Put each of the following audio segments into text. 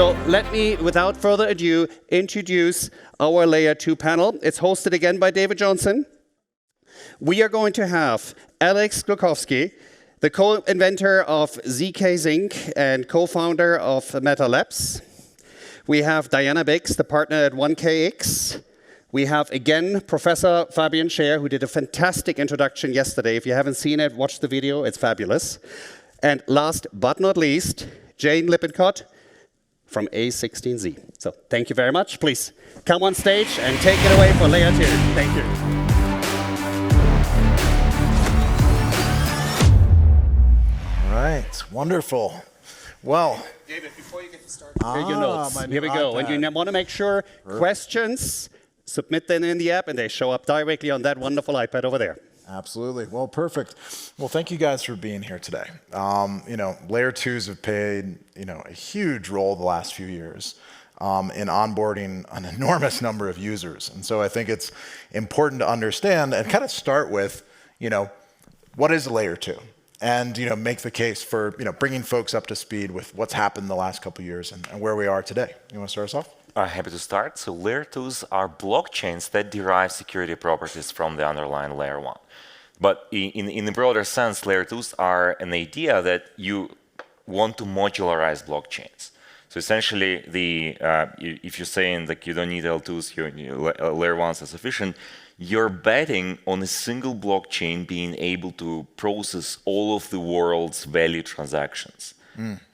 So let me, without further ado, introduce our Layer 2 panel. It's hosted again by David Johnston. We are going to have Alex Gluchowski, the co-inventor of zkSync and co-founder of Meta Labs. We have Diana Biggs, the partner at 1KX. We have, again, Professor Fabian Schär, who did a fantastic introduction yesterday. If you haven't seen it, watch the video. It's fabulous. And last but not least, Jane Lippencott from A16Z. So thank you very much. Please come on stage and take it away for Layer 2. Thank you. All right, wonderful. Well, David, before you get started, here are your notes. Here we go. And you want to make sure questions, submit them in the app, and they show up directly on that wonderful iPad over there. Absolutely. Well, perfect. Well, thank you guys for being here today. Layer 2s have played, a huge role the last few years in onboarding an enormous number of users. And so I think it's important to understand and kind of start with, what is a Layer 2? And make the case for bringing folks up to speed with what's happened the last couple of years and where we are today. You want to start us off? Happy to start. So Layer 2s are blockchains that derive security properties from the underlying Layer 1. But in the broader sense, Layer 2s are an idea that you want to modularize blockchains. So essentially, if you're saying like you don't need L2s, Layer 1s are sufficient, you're betting on a single blockchain being able to process all of the world's value transactions,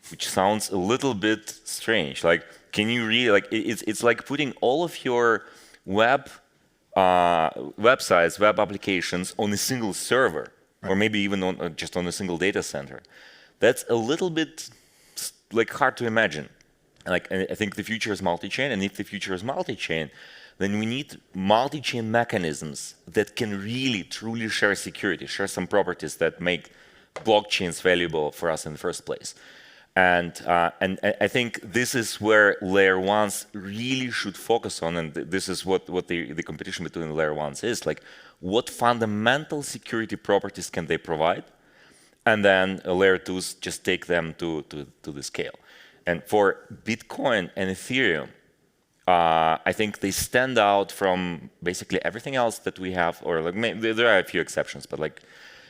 which sounds a little bit strange. Like, can you really, it's like putting all of your websites, web applications on a single server, or maybe even just on a single data center. That's a little bit hard to imagine. I think the future is multi-chain, and if the future is multi-chain, then we need multi-chain mechanisms that can really, truly share security, share some properties that make blockchains valuable for us in the first place. And I think this is where Layer 1s really should focus on, and this is what the competition between Layer 1s is, like what fundamental security properties can they provide, and then Layer 2s just take them to the scale. And for Bitcoin and Ethereum, I think they stand out from basically everything else that we have, or there are a few exceptions, but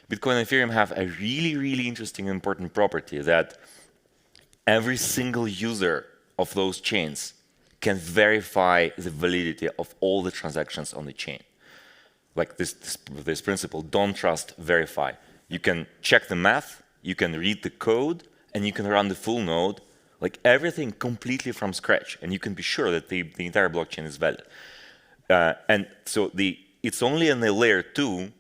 Bitcoin and Ethereum have a really, really interesting and important property that every single user of those chains can verify the validity of all the transactions on the chain. Like this principle, don't trust, verify. You can check the math, you can read the code, and you can run the full node, like everything completely from scratch, and you can be sure that the entire blockchain is valid. And so it's only in the Layer 2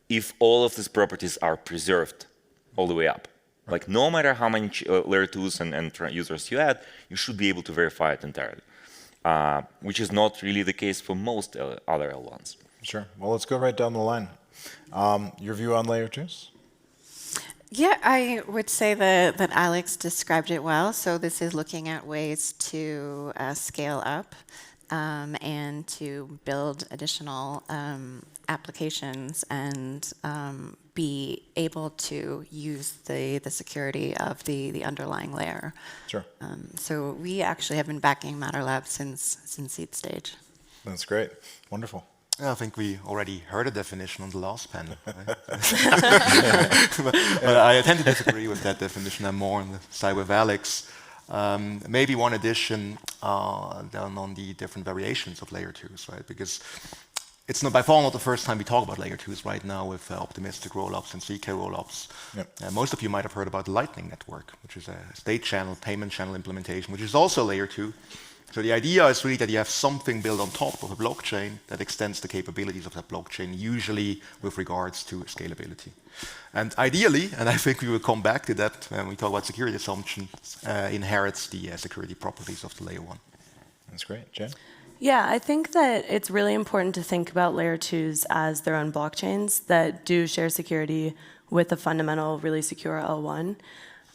if all of these properties are preserved all the way up. Like no matter how many Layer 2s and users you add, you should be able to verify it entirely, which is not really the case for most other L1s. Sure. Well, let's go right down the line. Your view on Layer 2s? Yeah, I would say that Alex described it well. So this is looking at ways to scale up and to build additional applications and be able to use the security of the underlying layer. Sure. So we actually have been backing Meta Labs since seed stage. That's great. Wonderful. I think we already heard a definition on the last panel. Right? but I tend to disagree with that definition. I'm more on the side with Alex. Maybe one addition down on the different variations of Layer 2s, right? Because it's by far not the first time we talk about Layer 2s right now with optimistic rollups and zk rollups. Yep. Most of you might have heard about the Lightning Network, which is a state channel, payment channel implementation, which is also Layer 2. So the idea is really that you have something built on top of a blockchain that extends the capabilities of that blockchain, usually with regards to scalability. And ideally, and I think we will come back to that when we talk about security assumptions, inherits the security properties of the Layer 1. That's great. Jen? Yeah, I think that it's really important to think about Layer 2s as their own blockchains that do share security with a fundamental, really secure L1.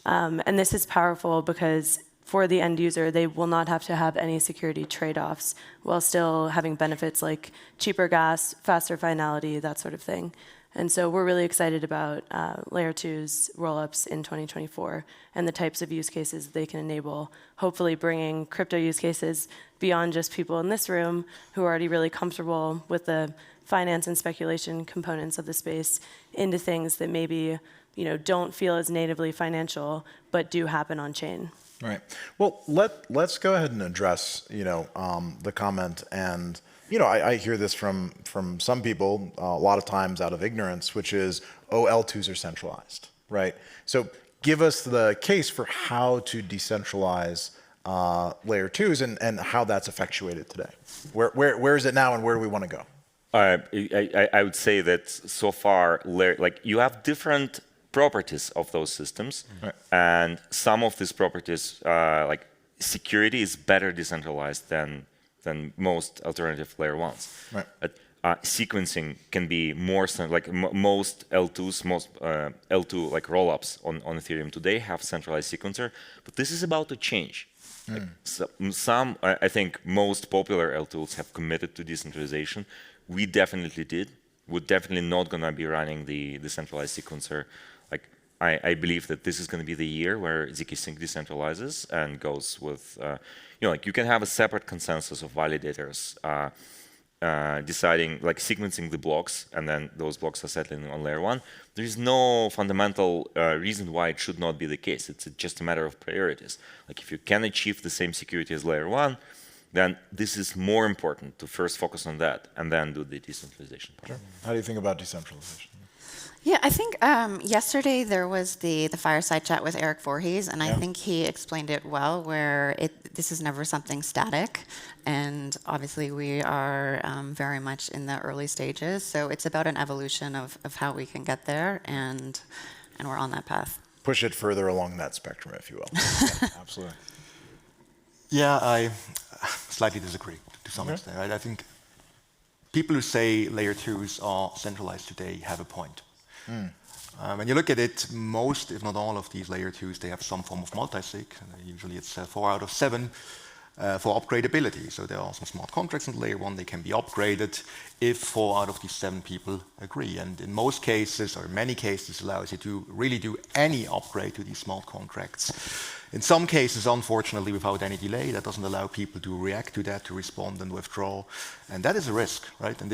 And this is powerful because for the end user, they will not have to have any security trade-offs while still having benefits like cheaper gas, faster finality, that sort of thing. And so we're really excited about Layer 2's rollups in 2024 and the types of use cases they can enable, hopefully bringing crypto use cases beyond just people in this room who are already really comfortable with the finance and speculation components of the space into things that maybe don't feel as natively financial, but do happen on chain. Right. Well, let's go ahead and address, the comment. And, I hear this from some people a lot of times out of ignorance, which is, L2s are centralized, right? So give us the case for how to decentralize layer 2s and how that's effectuated today. Where is it now and where do we want to go? I would say that so far, you have different properties of those systems, right. And some of these properties, like security, is better decentralized than most alternative layer ones. Right. Sequencing can be more most L2s, most L2 like rollups on Ethereum today have centralized sequencer, but this is about to change. Some, I think, most popular L2s have committed to decentralization. We definitely did. We're definitely not going to be running the decentralized sequencer. I believe that this is going to be the year where zkSync decentralizes and goes with, you can have a separate consensus of validators deciding, sequencing the blocks, and then those blocks are settling on layer 1. There is no fundamental reason why it should not be the case. It's just a matter of priorities. If you can achieve the same security as layer 1, then this is more important to first focus on that and then do the decentralization part. Sure. How do you think about decentralization? Yeah, I think yesterday there was the fireside chat with Eric Voorhees, and I think he explained it well, where this is never something static, and obviously we are very much in the early stages, so it's about an evolution of how we can get there, and we're on that path. Push it further along that spectrum, if you will. Yeah, absolutely. Yeah, I slightly disagree to some extent. Right? I think people who say layer 2s are centralized today have a point. When you look at it, most, if not all, of these layer 2s, they have some form of multi-sig. Usually it's 4 out of 7 for upgradability. So there are some smart contracts in layer 1. They can be upgraded if 4 out of these 7 people agree. And in most cases, or in many cases, allows you to really do any upgrade to these smart contracts. In some cases, unfortunately, without any delay, that doesn't allow people to react to that, to respond and withdraw. And that is a risk, right? And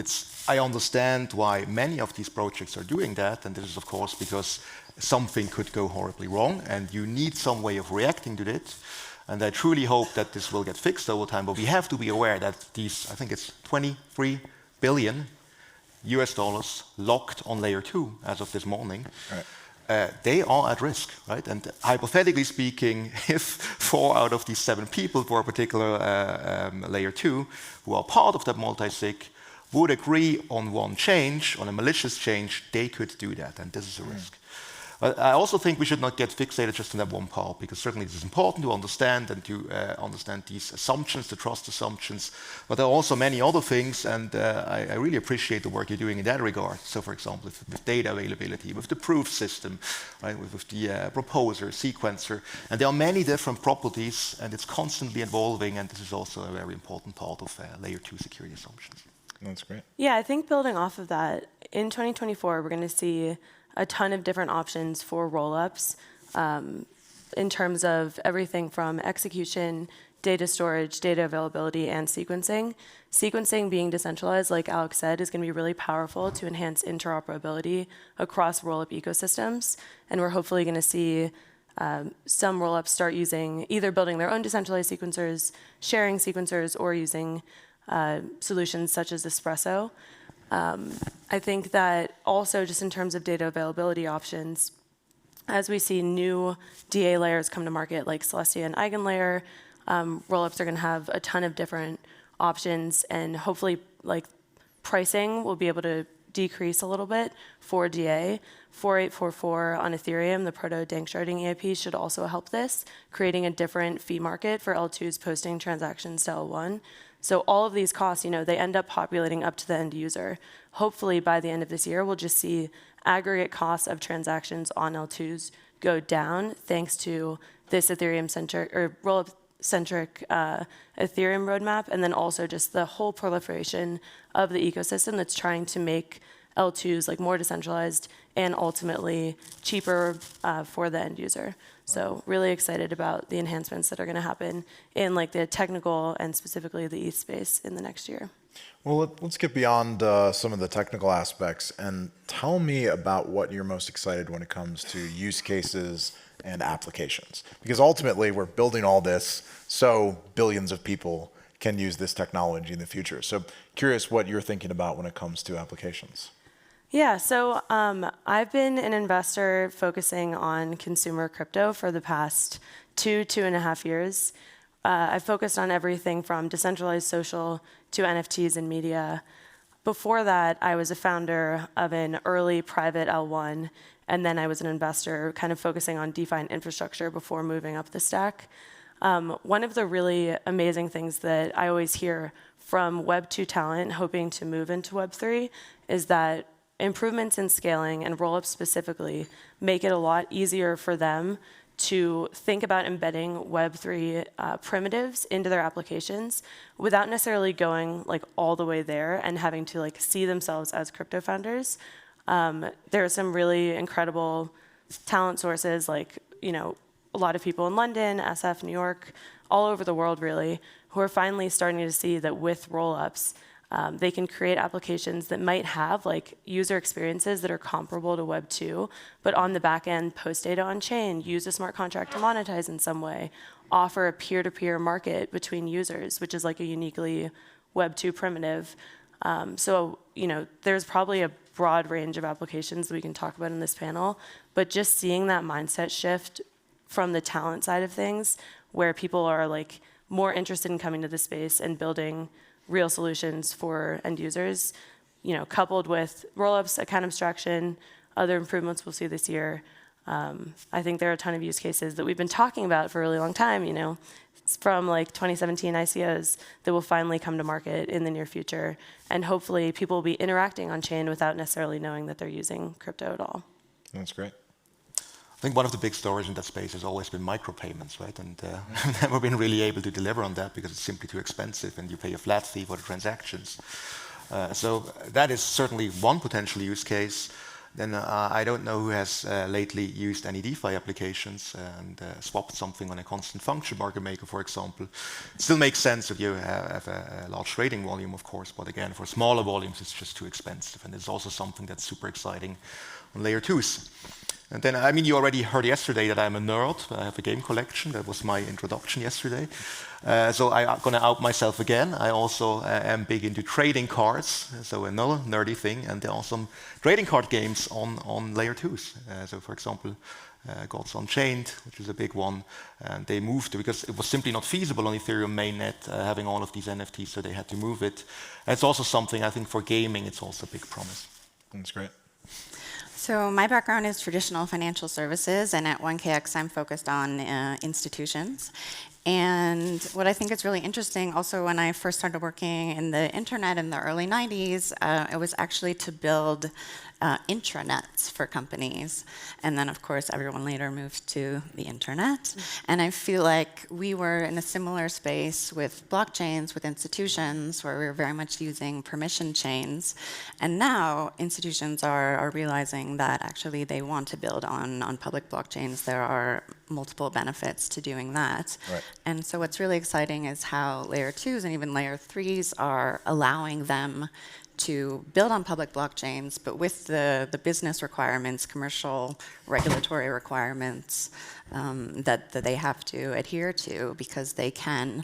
I understand why many of these projects are doing that. And this is, of course, because something could go horribly wrong, and you need some way of reacting to it. And I truly hope that this will get fixed over time. But we have to be aware that these, I think it's 23 billion US dollars locked on layer 2 as of this morning. Right. They are at risk, right? And hypothetically speaking, if 4 out of these 7 people for a particular layer 2 who are part of that multi-sig would agree on one change, on a malicious change, they could do that, and this is a risk. But I also think we should not get fixated just on that one part, because certainly it is important to understand and to understand these assumptions, the trust assumptions. But there are also many other things, and I really appreciate the work you're doing in that regard. So, for example, with data availability, with the proof system, right, with the proposer, sequencer, and there are many different properties, and it's constantly evolving. And this is also a very important part of layer 2 security assumptions. That's great. Yeah, I think building off of that, in 2024, we're going to see a ton of different options for rollups in terms of everything from execution, data storage, data availability, and sequencing. Sequencing being decentralized, like Alex said, is going to be really powerful to enhance interoperability across rollup ecosystems. And we're hopefully going to see some rollups start using either building their own decentralized sequencers, sharing sequencers, or using solutions such as Espresso. I think that also just in terms of data availability options, as we see new DA layers come to market like Celestia and Eigenlayer, rollups are going to have a ton of different options, and hopefully pricing will be able to decrease a little bit for DA. 4844 on Ethereum, the proto-danksharding EIP, should also help this, creating a different fee market for L2s posting transactions to L1. So all of these costs, they end up populating up to the end user. Hopefully by the end of this year, we'll just see aggregate costs of transactions on L2s go down thanks to this Ethereum-centric or rollup-centric Ethereum roadmap, and then also just the whole proliferation of the ecosystem that's trying to make L2s, like more decentralized, and ultimately cheaper for the end user. So really excited about the enhancements that are going to happen in like the technical and specifically the ETH space in the next year. Well, let's get beyond some of the technical aspects and tell me about what you're most excited when it comes to use cases and applications. Because ultimately, we're building all this so billions of people can use this technology in the future. So curious what you're thinking about when it comes to applications. Yeah, so I've been an investor focusing on consumer crypto for the past 2.5 years. I've focused on everything from decentralized social to NFTs and media. Before that, I was a founder of an early private L1, and then I was an investor kind of focusing on DeFi and infrastructure before moving up the stack. One of the really amazing things that I always hear from Web 2 talent hoping to move into Web 3 is that improvements in scaling and rollups specifically make it a lot easier for them to think about embedding Web3 primitives into their applications without necessarily going like all the way there and having to like see themselves as crypto founders. There are some really incredible talent sources, like, you know, a lot of people in London, SF, New York, all over the world really, who are finally starting to see that with rollups, they can create applications that might have like user experiences that are comparable to Web 2, but on the back end, post data on chain, use a smart contract to monetize in some way, offer a peer-to-peer market between users, which is like a uniquely Web 2 primitive. So, you know, there's probably a broad range of applications that we can talk about in this panel, but just seeing that mindset shift from the talent side of things, where people are like more interested in coming to the space and building real solutions for end users, you know, coupled with rollups, account abstraction, other improvements we'll see this year. I think there are a ton of use cases that we've been talking about for a really long time, you know, from like 2017 ICOs that will finally come to market in the near future. And hopefully people will be interacting on chain without necessarily knowing that they're using crypto at all. That's great. I think one of the big stories in that space has always been micropayments, right? And I've never been really able to deliver on that because it's simply too expensive and you pay a flat fee for the transactions. So that is certainly one potential use case. Then I don't know who has lately used any DeFi applications and swapped something on a constant function market maker, for example. It still makes sense if you have a large trading volume, of course, but again, for smaller volumes, it's just too expensive. And it's also something that's super exciting on layer 2s. And then, I mean, you already heard yesterday that I'm a nerd. I have a game collection. That was my introduction yesterday. So I'm going to out myself again. I also am big into trading cards, so another nerdy thing. And there are some trading card games on layer 2s. So, for example, Gods Unchained, which is a big one. And they moved because it was simply not feasible on Ethereum mainnet having all of these NFTs, so they had to move it. And it's also something, I think, for gaming, it's also a big promise. That's great. So my background is traditional financial services, and at 1KX I'm focused on institutions. And what I think is really interesting, also when I first started working in the internet in the early 90s, it was actually to build intranets for companies. And then, of course, everyone later moved to the internet. And I feel like we were in a similar space with blockchains, with institutions, where we were very much using permission chains. And now institutions are realizing that actually they want to build on public blockchains. There are multiple benefits to doing that. Right. And so what's really exciting is how layer 2s and even layer 3s are allowing them to build on public blockchains, but with the business requirements, commercial regulatory requirements that they have to adhere to, because they can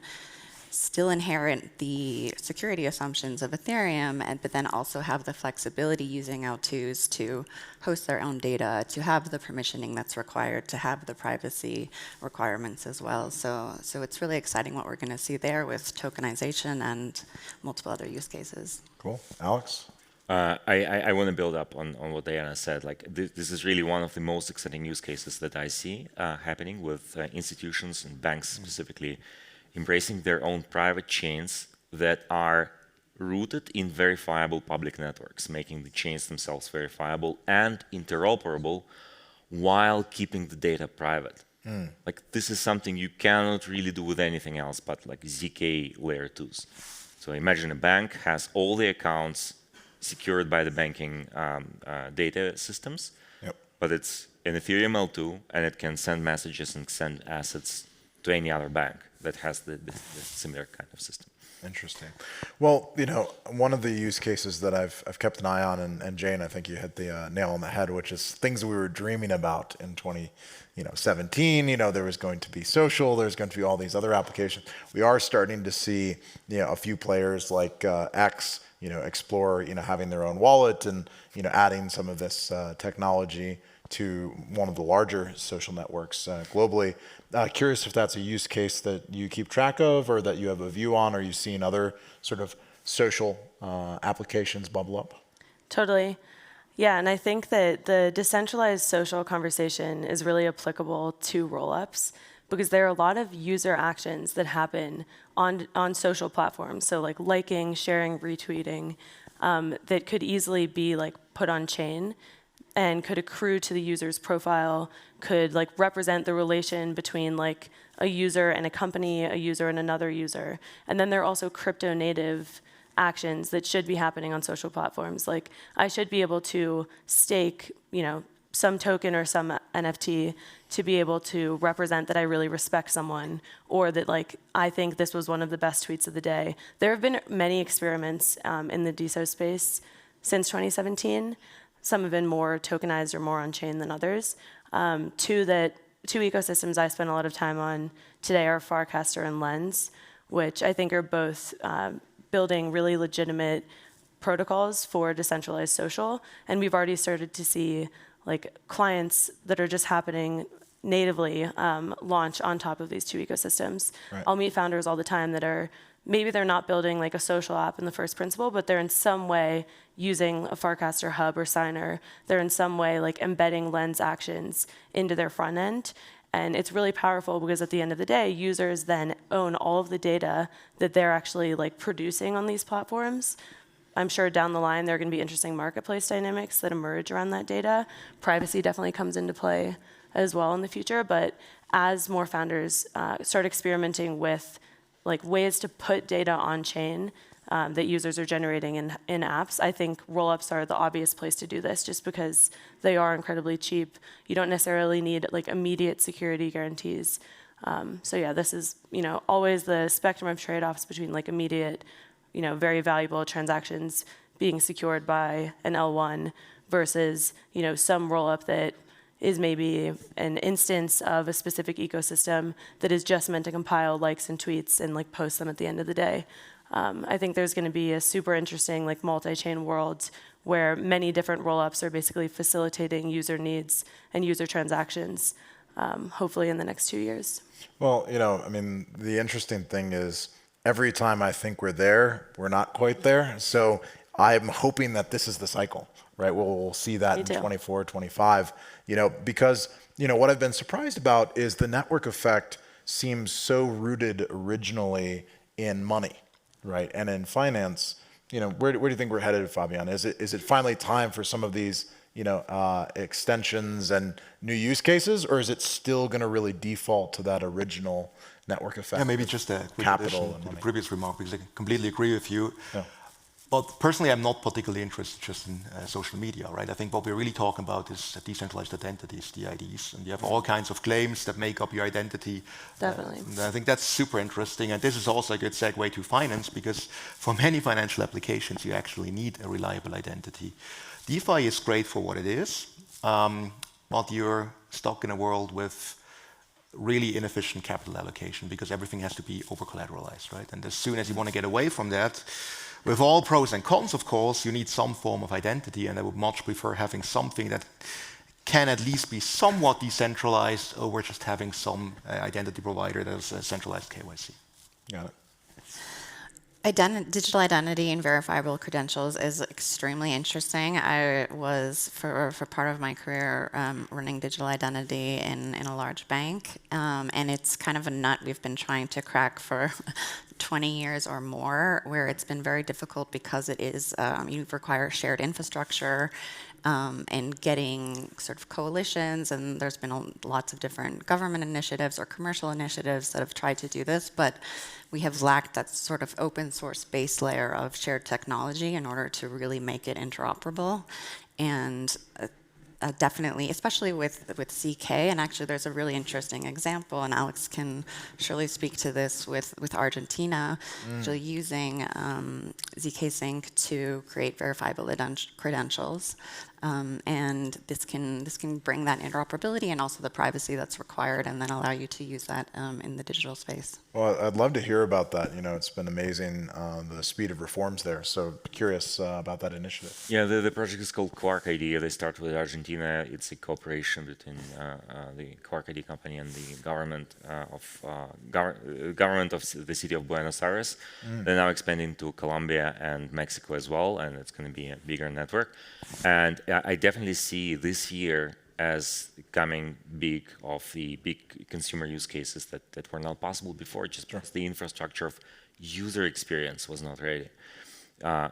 still inherit the security assumptions of Ethereum, but then also have the flexibility using L2s to host their own data, to have the permissioning that's required, to have the privacy requirements as well. So it's really exciting what we're going to see there with tokenization and multiple other use cases. Cool. Alex? I want to build up on what Diana said. Like this is really one of the most exciting use cases that I see happening with institutions and banks specifically, embracing their own private chains that are rooted in verifiable public networks, making the chains themselves verifiable and interoperable while keeping the data private. Like this is something you cannot really do with anything else but like zk layer 2s. So imagine a bank has all the accounts secured by the banking data systems. Yep. But it's an Ethereum L2, and it can send messages and send assets to any other bank that has the similar kind of system. Interesting. Well, one of the use cases that I've kept an eye on, and Jane, I think you hit the nail on the head, which is things that we were dreaming about in 2017. There was going to be social, there's going to be all these other applications. We are starting to see, a few players like X, explore, having their own wallet and, adding some of this technology to one of the larger social networks globally. Curious if that's a use case that you keep track of or that you have a view on, or you've seen other sort of social applications bubble up? Totally. Yeah, and I think that the decentralized social conversation is really applicable to rollups because there are a lot of user actions that happen on social platforms. So like liking, sharing, retweeting, that could easily be like put on chain and could accrue to the user's profile, could like represent the relation between like a user and a company, a user and another user. And then there are also crypto native actions that should be happening on social platforms. Like I should be able to stake, some token or some NFT to be able to represent that I really respect someone, or that like I think this was one of the best tweets of the day. There have been many experiments in the DeSo space since 2017. Some have been more tokenized or more on-chain than others. Two ecosystems I spend a lot of time on today are Farcaster and Lens, which I think are both building really legitimate protocols for decentralized social. And we've already started to see like clients that are just happening natively launch on top of these two ecosystems. Right. I'll meet founders all the time that are, maybe they're not building like a social app in the first principle, but they're in some way using a Farcaster hub or signer. They're in some way like embedding Lens actions into their front end. And it's really powerful because at the end of the day, users then own all of the data that they're actually like producing on these platforms. I'm sure down the line, there are going to be interesting marketplace dynamics that emerge around that data. Privacy definitely comes into play as well in the future. But as more founders start experimenting with like ways to put data on chain that users are generating in apps, I think rollups are the obvious place to do this just because they are incredibly cheap. You don't necessarily need like immediate security guarantees. So yeah, this is always the spectrum of trade-offs between like immediate, very valuable transactions being secured by an L1 versus some rollup that is maybe an instance of a specific ecosystem that is just meant to compile likes and tweets and like post them at the end of the day. I think there's going to be a super interesting like multi-chain world where many different rollups are basically facilitating user needs and user transactions, hopefully in the next 2 years. Well, the interesting thing is every time I think we're there, we're not quite there. So I'm hoping that this is the cycle, right? We'll see that in 24, 25, because, what I've been surprised about is the network effect seems so rooted originally in money, right? And in finance, where do you think we're headed, Fabian? Is it finally time for some of these, extensions and new use cases, or is it still going to really default to that original network effect? Yeah, maybe just a quick addition to the previous remark, because I completely agree with you. Yeah. But personally, I'm not particularly interested just in social media, right? I think what we're really talking about is decentralized identities, DIDs, and you have all kinds of claims that make up your identity. Definitely. And I think that's super interesting, and this is also a good segue to finance, because for many financial applications, you actually need a reliable identity. DeFi is great for what it is, but you're stuck in a world with really inefficient capital allocation because everything has to be over-collateralized, right? And as soon as you want to get away from that, with all pros and cons, of course, you need some form of identity, and I would much prefer having something that can at least be somewhat decentralized over just having some identity provider that is a centralized KYC. Got it. Digital identity and verifiable credentials is extremely interesting. I was, for part of my career, running digital identity in a large bank, and it's kind of a nut we've been trying to crack for 20 years or more, where it's been very difficult because it is, you require shared infrastructure, and getting sort of coalitions, and there's been lots of different government initiatives or commercial initiatives that have tried to do this, but we have lacked that sort of open source base layer of shared technology in order to really make it interoperable. And definitely, especially with zk, and actually there's a really interesting example, and Alex can surely speak to this with Argentina, actually using zkSync to create verifiable credentials. And this can bring that interoperability and also the privacy that's required, and then allow you to use that in the digital space. Well, I'd love to hear about that. You know, it's been amazing, the speed of reforms there. So curious about that initiative. Yeah, the project is called Quark ID. They start with Argentina. It's a cooperation between the Quark ID company and the government of the city of Buenos Aires. They're now expanding to Colombia and Mexico as well, and it's going to be a bigger network. And I definitely see this year as coming big of the big consumer use cases that were not possible before, just because the infrastructure of user experience was not ready,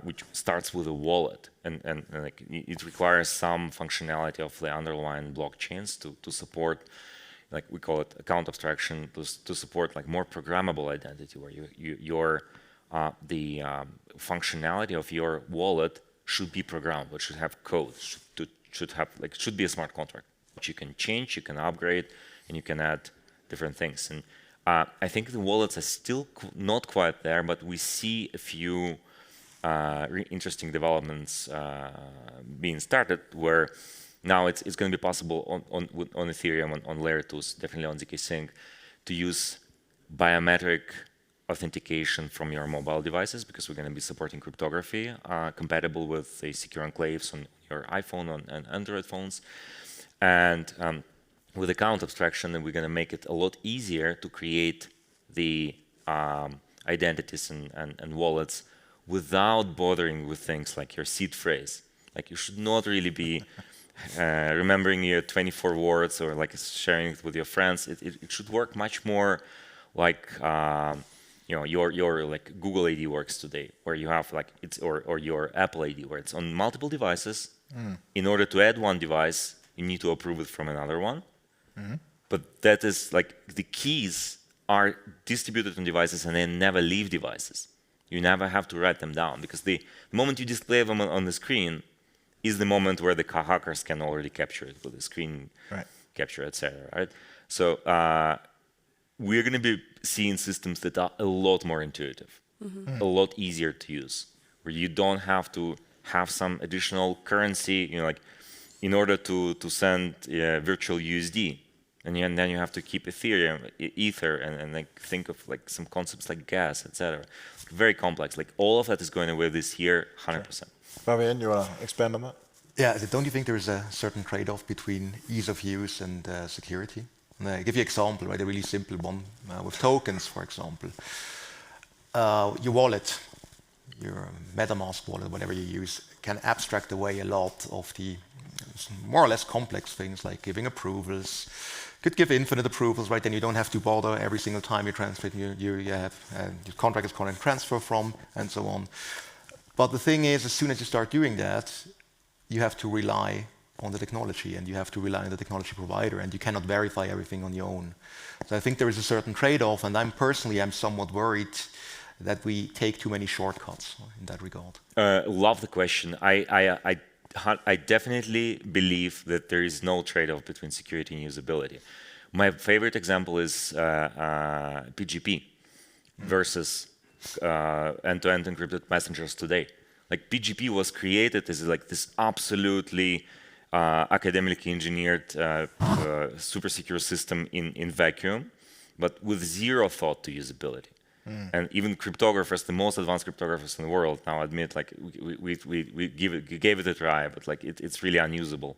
which starts with a wallet, and like it requires some functionality of the underlying blockchains to support, like we call it account abstraction, to support like more programmable identity, where the functionality of your wallet should be programmable, should have code, should be a smart contract, which you can change, you can upgrade, and you can add different things. And I think the wallets are still not quite there, but we see a few interesting developments being started, where now it's going to be possible on Ethereum, on layer 2s, definitely on zkSync, to use biometric authentication from your mobile devices, because we're going to be supporting cryptography compatible with the secure enclaves on your iPhone and Android phones. And with account abstraction, we're going to make it a lot easier to create the identities and wallets without bothering with things like your seed phrase. Like, you should not really be remembering your 24 words or like sharing it with your friends. It should work much more like your like Google ID works today, where you have like or your Apple ID, where it's on multiple devices. In order to add one device, you need to approve it from another one. But that is like the keys are distributed on devices and they never leave devices. You never have to write them down, because the moment you display them on the screen is the moment where the hackers can already capture it with the screen capture, etc. Right? So we're going to be seeing systems that are a lot more intuitive, a lot easier to use, where you don't have to have some additional currency, like in order to send virtual USD. And then you have to keep Ethereum, Ether, and like think of like some concepts like gas, etc. Very complex. Like all of that is going away this year, 100%. Fabian, you want to expand on that? Yeah, don't you think there's a certain trade-off between ease of use and security? And I'll give you an example, right? A really simple one with tokens, for example. Your wallet, your MetaMask wallet, whatever you use, can abstract away a lot of the more or less complex things like giving approvals. Could give infinite approvals, right? Then you don't have to bother every single time you transfer. You have your contract is calling transfer from, and so on. But the thing is, as soon as you start doing that, you have to rely on the technology, and you have to rely on the technology provider, and you cannot verify everything on your own. So I think there is a certain trade-off, and I'm somewhat worried that we take too many shortcuts in that regard. Love the question. I definitely believe that there is no trade-off between security and usability. My favorite example is PGP versus end-to-end encrypted messengers today. Like PGP was created as like this absolutely academically engineered super secure system in vacuum, but with zero thought to usability. And even cryptographers, the most advanced cryptographers in the world now admit, like we gave it a try, but like it's really unusable.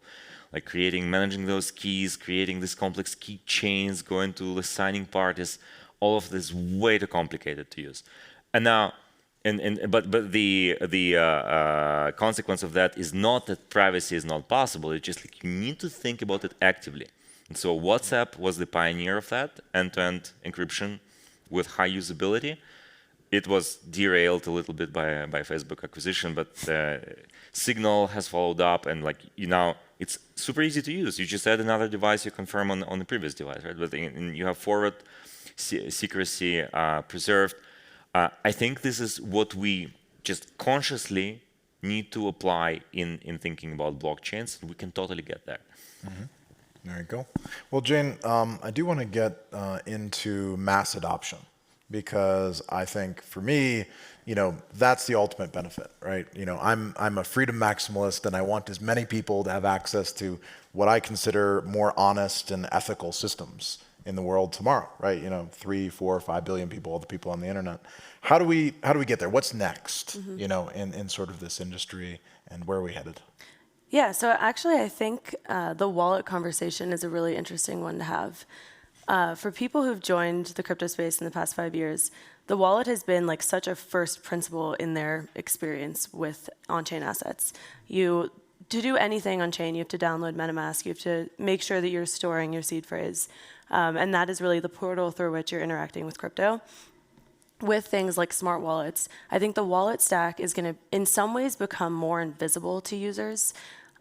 Like managing those keys, creating these complex key chains, going to the signing parties, all of this is way too complicated to use. And now, but the consequence of that is not that privacy is not possible. It's just like you need to think about it actively. And so WhatsApp was the pioneer of that, end-to-end encryption with high usability. it was derailed a little bit by Facebook acquisition, but Signal has followed up, and like now it's super easy to use. You just add another device, you confirm on the previous device, right? But you have forward secrecy preserved. I think this is what we just consciously need to apply in thinking about blockchains. We can totally get there. Mm-hmm. There you go. Well, Jane, I do want to get into mass adoption, because I think for me, that's the ultimate benefit, right? I'm a freedom maximalist, and I want as many people to have access to what I consider more honest and ethical systems in the world tomorrow, right? 3, 4, 5 billion people, all the people on the internet. How do we get there? What's next, in sort of this industry, and where are we headed? Yeah, so actually I think the wallet conversation is a really interesting one to have. For people who've joined the crypto space in the past 5 years, the wallet has been like such a first principle in their experience with on-chain assets. To do anything on-chain, you have to download MetaMask, you have to make sure that you're storing your seed phrase, and that is really the portal through which you're interacting with crypto. With things like smart wallets, I think the wallet stack is going to, in some ways, become more invisible to users.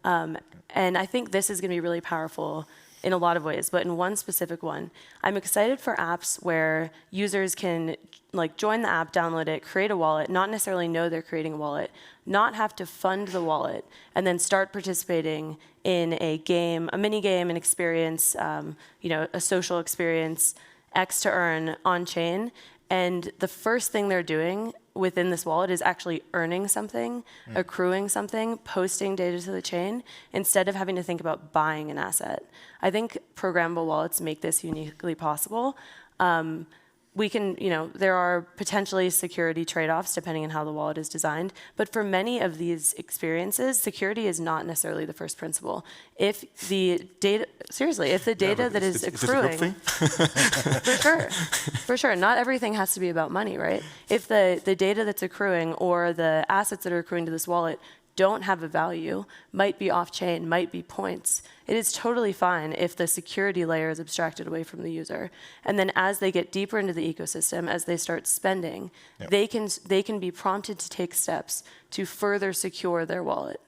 And I think this is going to be really powerful in a lot of ways, but in one specific one. I'm excited for apps where users can join the app, download it, create a wallet, not necessarily know they're creating a wallet, not have to fund the wallet, and then start participating in a game, a mini game, an experience, a social experience, X to earn on-chain. And the first thing they're doing within this wallet is actually earning something, accruing something, posting data to the chain, instead of having to think about buying an asset. I think programmable wallets make this uniquely possible. We can, there are potentially security trade-offs depending on how the wallet is designed, but for many of these experiences, security is not necessarily the first principle. If the data, that is accruing, for sure, not everything has to be about money, right? If the data that's accruing or the assets that are accruing to this wallet don't have a value, might be off-chain, might be points, it is totally fine if the security layer is abstracted away from the user. And then as they get deeper into the ecosystem, as they start spending, they can be prompted to take steps to further secure their wallet.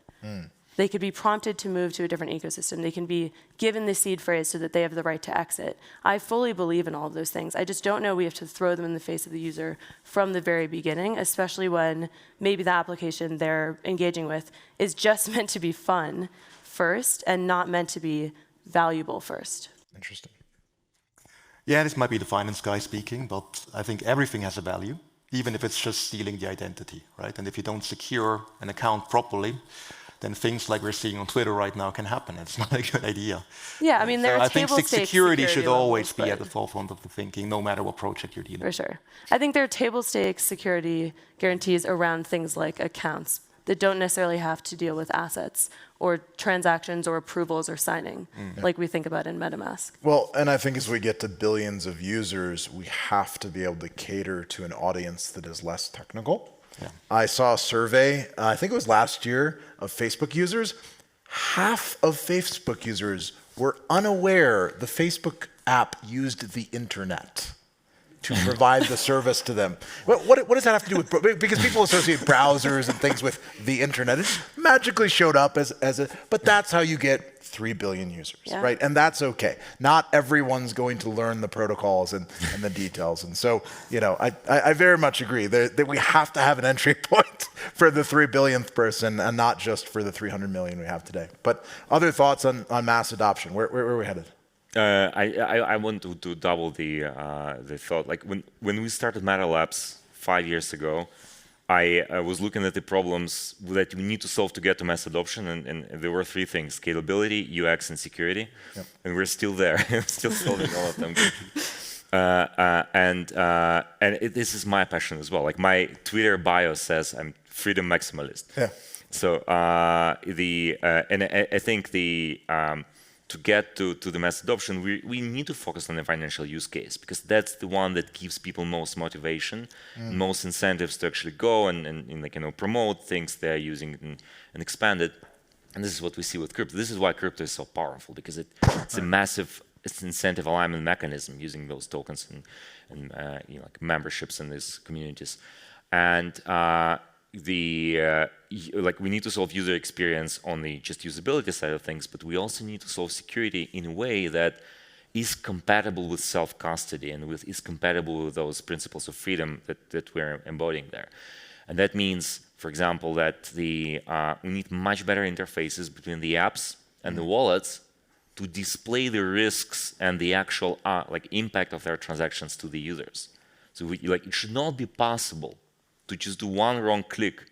They could be prompted to move to a different ecosystem. They can be given the seed phrase so that they have the right to exit. I fully believe in all of those things. I just don't know we have to throw them in the face of the user from the very beginning, especially when maybe the application they're engaging with is just meant to be fun first and not meant to be valuable first. Interesting. Yeah, this might be the finance guy speaking, but I think everything has a value, even if it's just stealing the identity, right? And if you don't secure an account properly, then things like we're seeing on Twitter right now can happen. It's not a good idea. Yeah, I mean, there are table stakes security should always be levels, at the forefront of the thinking, no matter what project you're dealing with. For sure. I think there are table stakes security guarantees around things like accounts that don't necessarily have to deal with assets or transactions or approvals or signing, like we think about in MetaMask. Well, and I think as we get to billions of users, we have to be able to cater to an audience that is less technical. Yeah. I saw a survey, I think it was last year, of Facebook users. Half of Facebook users were unaware the Facebook app used the internet to provide the service to them. What does that have to do with, because people associate browsers and things with the internet. It magically showed up but that's how you get 3 billion users, right? And that's okay. Not everyone's going to learn the protocols and the details. And so, I very much agree that we have to have an entry point for the 3 billionth person and not just for the 300 million we have today. But other thoughts on mass adoption? Where are we headed? I want to double the thought. Like when we started Meta Labs 5 years ago, I was looking at the problems that we need to solve to get to mass adoption, and there were 3 things: scalability, UX, and security. Yep. And we're still there. We're still solving all of them. This is my passion as well. Like my Twitter bio says, I'm freedom maximalist. Yeah. So I think to get to the mass adoption, we need to focus on the financial use case, because that's the one that gives people most motivation, most incentives to actually go and promote things they're using and expand it. And this is what we see with crypto. This is why crypto is so powerful, because it's a massive incentive alignment mechanism using those tokens and like memberships in these communities. And like we need to solve user experience on the just usability side of things, but we also need to solve security in a way that is compatible with self-custody and is compatible with those principles of freedom that we're embodying there. And that means, for example, that we need much better interfaces between the apps and the wallets to display the risks and the actual like impact of their transactions to the users. So it should not be possible to just do one wrong click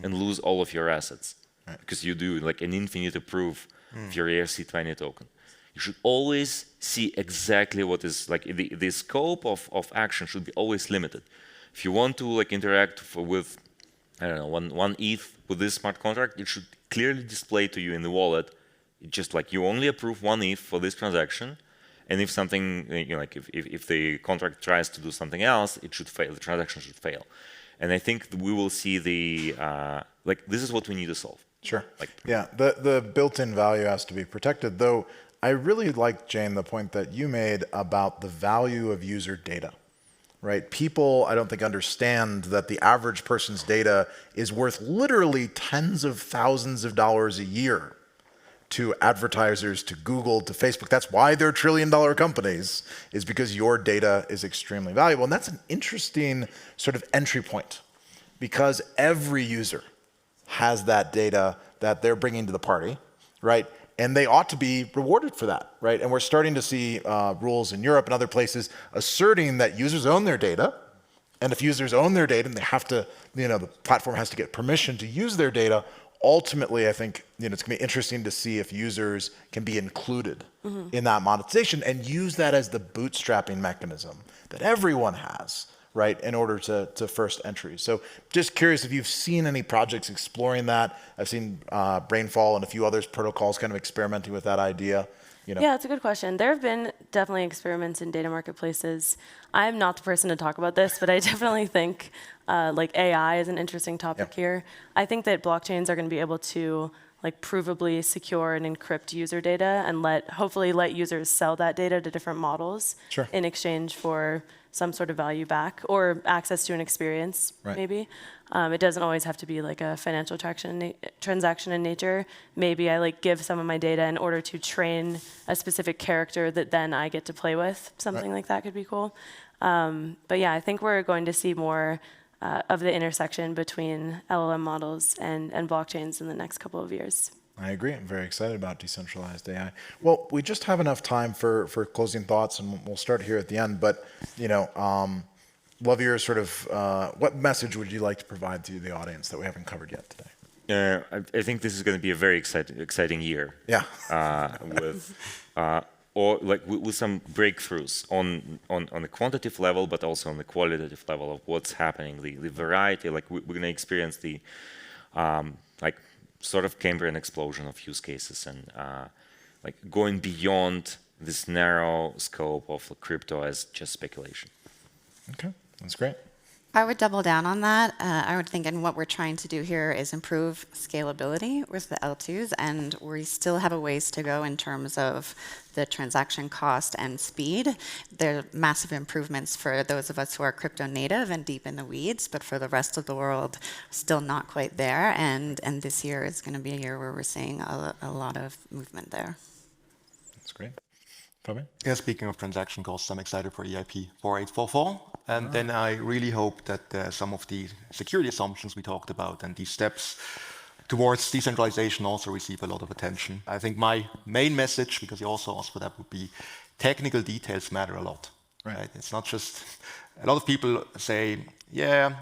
and lose all of your assets, because you do like an infinite approve of your ERC20 token. You should always see exactly what is like the scope of action should be always limited. If you want to like interact with, I don't know, one ETH with this smart contract, it should clearly display to you in the wallet, just like you only approve one ETH for this transaction, and if something, like if the contract tries to do something else, it should fail. The transaction should fail. And I think we will see like this is what we need to solve. Sure. Yeah, the built-in value has to be protected, though. I really like, Jane, the point that you made about the value of user data, right? People, I don't think, understand that the average person's data is worth literally tens of thousands of dollars a year to advertisers, to Google, to Facebook. That's why they're trillion-dollar companies, is because your data is extremely valuable. And that's an interesting sort of entry point, because every user has that data that they're bringing to the party, right? And they ought to be rewarded for that, right? And we're starting to see rules in Europe and other places asserting that users own their data. And if users own their data and they have to, the platform has to get permission to use their data, ultimately, I think, it's gonna be interesting to see if users can be included in that monetization and use that as the bootstrapping mechanism that everyone has, right, in order to first entry. So just curious if you've seen any projects exploring that. I've seen Brainfall and a few others protocols kind of experimenting with that idea. Yeah, it's a good question. There have been definitely experiments in data marketplaces. I'm not the person to talk about this, but I definitely think like AI is an interesting topic here. I think that blockchains are going to be able to like provably secure and encrypt user data and hopefully let users sell that data to different models in exchange for some sort of value back or access to an experience, maybe. It doesn't always have to be like a financial transaction in nature. Maybe I like give some of my data in order to train a specific character that then I get to play with. Something like that could be cool. But yeah, I think we're going to see more of the intersection between LLM models and blockchains in the next couple of years. I agree. I'm very excited about decentralized AI. Well, we just have enough time for closing thoughts, and we'll start here at the end. But, love your sort of, what message would you like to provide to the audience that we haven't covered yet today? I think this is going to be a very exciting year. Yeah. with some breakthroughs on the quantitative level, but also on the qualitative level of what's happening, the variety. Like we're going to experience the sort of Cambrian explosion of use cases and like going beyond this narrow scope of crypto as just speculation. Okay, that's great. I would double down on that. I would think, and what we're trying to do here is improve scalability with the L2s, and we still have a ways to go in terms of the transaction cost and speed. There are massive improvements for those of us who are crypto native and deep in the weeds, but for the rest of the world, still not quite there. And this year is going to be a year where we're seeing a lot of movement there. That's great. Fabian? Yeah, speaking of transaction costs, I'm excited for EIP 4844. And then I really hope that some of the security assumptions we talked about and these steps towards decentralization also receive a lot of attention. I think my main message, because you also asked for that, would be technical details matter a lot. Right? It's not just, a lot of people say, yeah,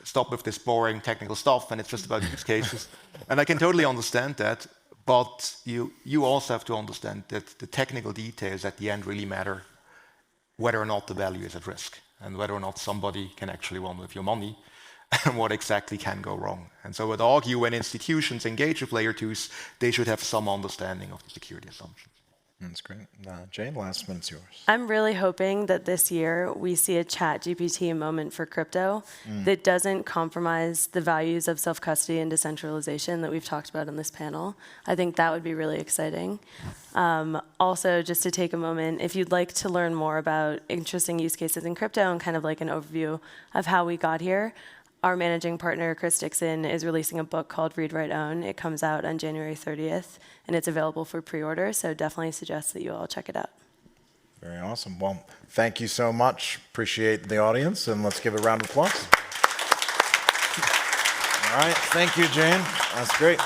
stop with this boring technical stuff and it's just about use cases. And I can totally understand that. But you also have to understand that the technical details at the end really matter, whether or not the value is at risk and whether or not somebody can actually run with your money and what exactly can go wrong. And so I would argue when institutions engage with layer 2s, they should have some understanding of the security assumptions. That's great. Jane, last minute's yours. I'm really hoping that this year we see a chat GPT moment for crypto that doesn't compromise the values of self-custody and decentralization that we've talked about in this panel. I think that would be really exciting. Also, just to take a moment, if you'd like to learn more about interesting use cases in crypto and kind of like an overview of how we got here, our managing partner, Chris Dixon, is releasing a book called Read, Write, Own. It comes out on January 30th, and it's available for pre-order, so definitely suggest that you all check it out. Very awesome. Well, thank you so much. Appreciate the audience, and let's give a round of applause. All right. Thank you, Jane. That's great.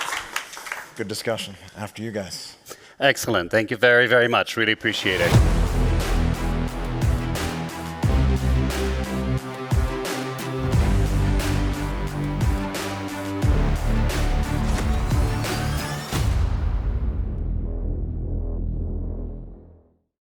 Good discussion. After you guys. Excellent. Thank you very, very much. Really appreciate it.